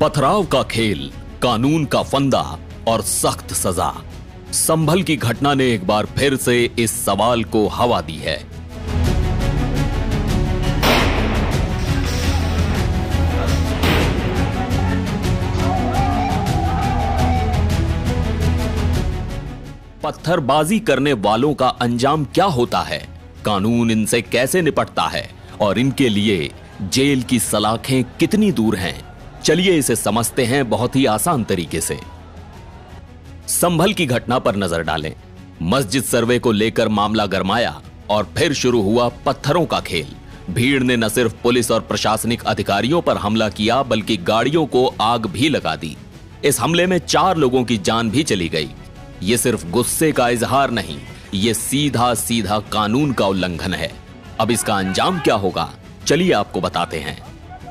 पथराव का खेल, कानून का फंदा और सख्त सजा। संभल की घटना ने एक बार फिर से इस सवाल को हवा दी है। पत्थरबाजी करने वालों का अंजाम क्या होता है, कानून इनसे कैसे निपटता है और इनके लिए जेल की सलाखें कितनी दूर हैं, चलिए इसे समझते हैं बहुत ही आसान तरीके से। संभल की घटना पर नजर डालें। मस्जिद सर्वे को लेकर मामला गरमाया और फिर शुरू हुआ पत्थरों का खेल। भीड़ ने न सिर्फ पुलिस और प्रशासनिक अधिकारियों पर हमला किया बल्कि गाड़ियों को आग भी लगा दी। इस हमले में 4 लोगों की जान भी चली गई। ये सिर्फ गुस्से का इजहार नहीं, ये सीधा सीधा कानून का उल्लंघन है। अब इसका अंजाम क्या होगा, चलिए आपको बताते हैं।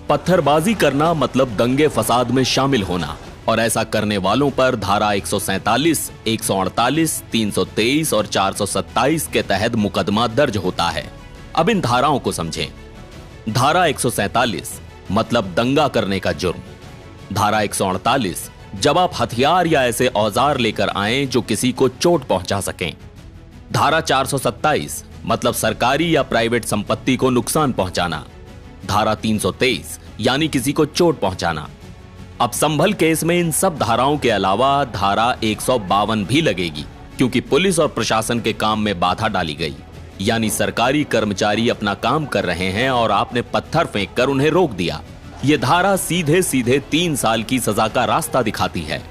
पत्थरबाजी करना मतलब दंगे फसाद में शामिल होना, और ऐसा करने वालों पर धारा 147, 148, 323 और 427 के तहत मुकदमा दर्ज होता है। अब इन धाराओं को समझें। धारा 147 मतलब दंगा करने का जुर्म। धारा 148 जब आप हथियार या ऐसे औजार लेकर आएं जो किसी को चोट पहुंचा सकें। धारा 427 मतलब सरकारी या प्राइवेट संपत्ति को नुकसान पहुंचाना। धारा 323 यानी किसी को चोट पहुंचाना। अब संभल केस में इन सब धाराओं के अलावा धारा 152 भी लगेगी, क्योंकि पुलिस और प्रशासन के काम में बाधा डाली गई। यानी सरकारी कर्मचारी अपना काम कर रहे हैं और आपने पत्थर फेंककर उन्हें रोक दिया। यह धारा सीधे सीधे 3 साल की सजा का रास्ता दिखाती है।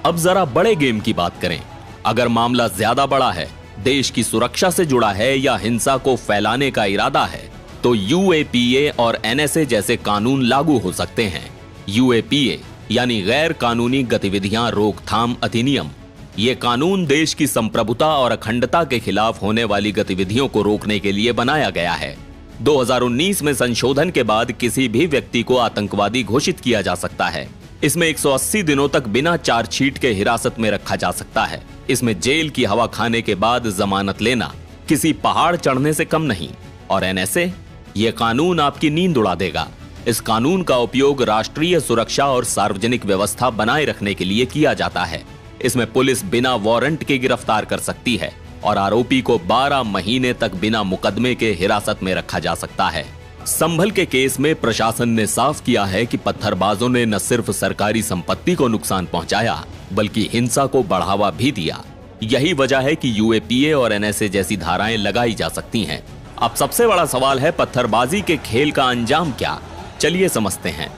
अब जरा बड़े गेम की बात करें। अगर मामला ज्यादा बड़ा है, देश की सुरक्षा से जुड़ा है या हिंसा को फैलाने का इरादा है, तो यूएपीए और एनएसए जैसे कानून लागू हो सकते हैं। यूएपीए यानी गैर कानूनी गतिविधियां रोकथाम अधिनियम। यह कानून देश की संप्रभुता और अखंडता के खिलाफ होने वाली गतिविधियों को रोकने के लिए बनाया गया है। 2019 में संशोधन के बाद किसी भी व्यक्ति को आतंकवादी घोषित किया जा सकता है। इसमें 180 दिनों तक बिना चार्जशीट के हिरासत में रखा जा सकता है। इसमें जेल की हवा खाने के बाद जमानत लेना किसी पहाड़ चढ़ने से कम नहीं। और एनएसए, यह कानून आपकी नींद उड़ा देगा। इस कानून का उपयोग राष्ट्रीय सुरक्षा और सार्वजनिक व्यवस्था बनाए रखने के लिए किया जाता है। इसमें पुलिस बिना वारंट के गिरफ्तार कर सकती है और आरोपी को 12 महीने तक बिना मुकदमे के हिरासत में रखा जा सकता है। संभल के केस में प्रशासन ने साफ किया है कि पत्थरबाजों ने न सिर्फ सरकारी संपत्ति को नुकसान पहुंचाया बल्कि हिंसा को बढ़ावा भी दिया। यही वजह है कि यूएपीए और एनएसए जैसी धाराएं लगाई जा सकती हैं। अब सबसे बड़ा सवाल है, पत्थरबाजी के खेल का अंजाम क्या, चलिए समझते हैं।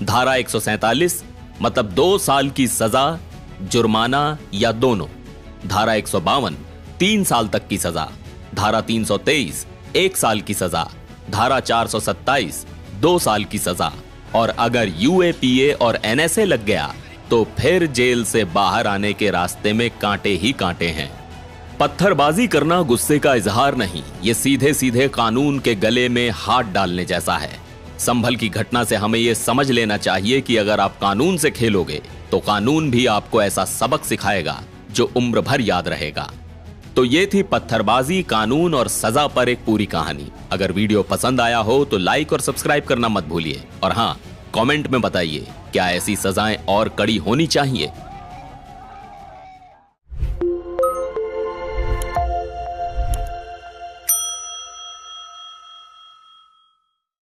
धारा 147 मतलब 2 साल की सजा, जुर्माना या दोनों। धारा 152 3 साल तक की सजा। धारा 323 1 साल की सजा। धारा 427 2 साल की सजा। और अगर यूएपीए और एनएसए लग गया तो फिर जेल से बाहर आने के रास्ते में कांटे ही कांटे हैं। पत्थरबाजी करना गुस्से का इजहार नहीं, ये सीधे सीधे कानून के गले में हाथ डालने जैसा है। संभल की घटना से हमें यह समझ लेना चाहिए कि अगर आप कानून से खेलोगे तो कानून भी आपको ऐसा सबक सिखाएगा जो उम्र भर याद रहेगा। तो ये थी पत्थरबाजी, कानून और सजा पर एक पूरी कहानी। अगर वीडियो पसंद आया हो तो लाइक और सब्सक्राइब करना मत भूलिए। और हाँ, कमेंट में बताइए क्या ऐसी सजाएं और कड़ी होनी चाहिए।